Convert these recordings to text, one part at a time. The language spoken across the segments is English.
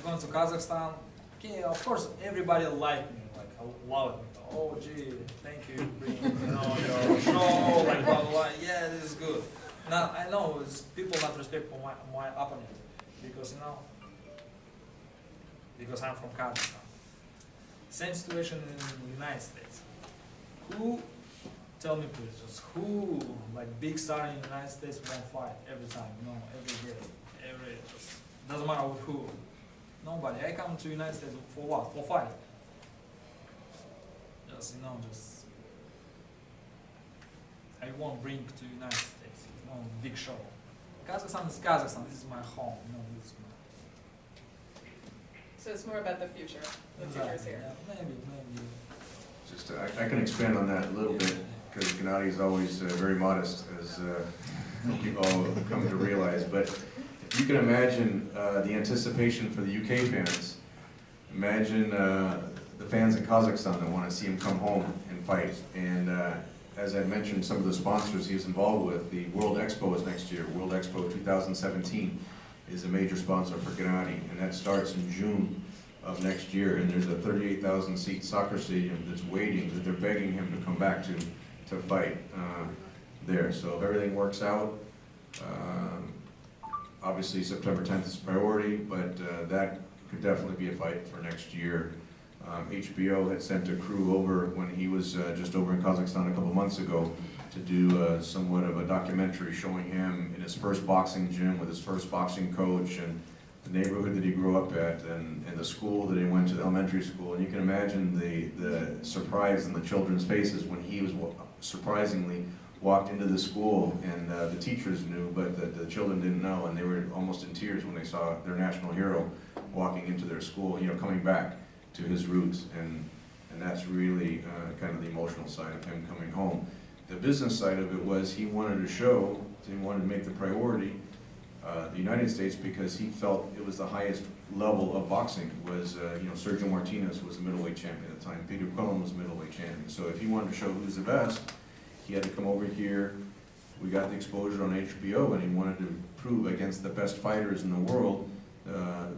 going to Kazakhstan. Okay, of course, everybody liked me, like loved me. Oh, gee, thank you, bring your show, like blah blah blah. Yeah, this is good. Now I know it's people not respect my opponent because because I'm from Kazakhstan. Same situation in the United States. Who, tell me please, just who, like big star in the United States won't fight every time, every day, just doesn't matter with who. Nobody. I come to the United States for what? For fight. Just, I won't bring to the United States, big show. Kazakhstan is Kazakhstan, this is my home, this is my... So it's more about the future. The future is here. Yeah, maybe. Just, I can expand on that a little bit, because Gennady is always very modest, as people come to realize. But if you can imagine the anticipation for the UK fans, imagine the fans in Kazakhstan that want to see him come home and fight. And as I mentioned, some of the sponsors he's involved with, the World Expo is next year. World Expo 2017 is a major sponsor for Gennady, and that starts in June of next year. And there's a 38,000 seat soccer stadium that's waiting, that they're begging him to come back to fight there. So if everything works out, obviously September 10th is priority, but that could definitely be a fight for next year. HBO had sent a crew over when he was just over in Kazakhstan a couple months ago to do somewhat of a documentary showing him in his first boxing gym with his first boxing coach, and the neighborhood that he grew up at, and the school that he went to, the elementary school. And you can imagine the surprise in the children's faces when he was surprisingly walked into the school, and the teachers knew, but the children didn't know, and they were almost in tears when they saw their national hero walking into their school, coming back to his roots. And that's really kind of the emotional side of him coming home. The business side of it was he wanted to make the priority the United States, because he felt it was the highest level of boxing. Was Sergio Martinez was the middleweight champion at the time. Peter Quillen was the middleweight champion. So if he wanted to show who's the best, he had to come over here. We got the exposure on HBO, and he wanted to prove against the best fighters in the world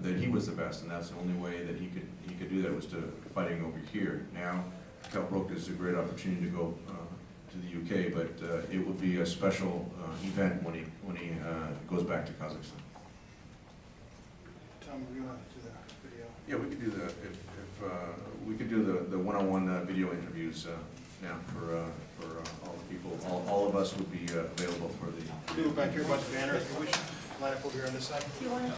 that he was the best, and that's the only way that he could do that, was to fighting over here. Now, Kell Brook is a great opportunity to go to the UK, but it will be a special event when he goes back to Kazakhstan. Tom, do you want to do that video? Yeah, we could do that. If we could do the one-on-one video interviews now for all the people. All of us would be available for the. Do back here a bunch of banners. We should line up over here on this side.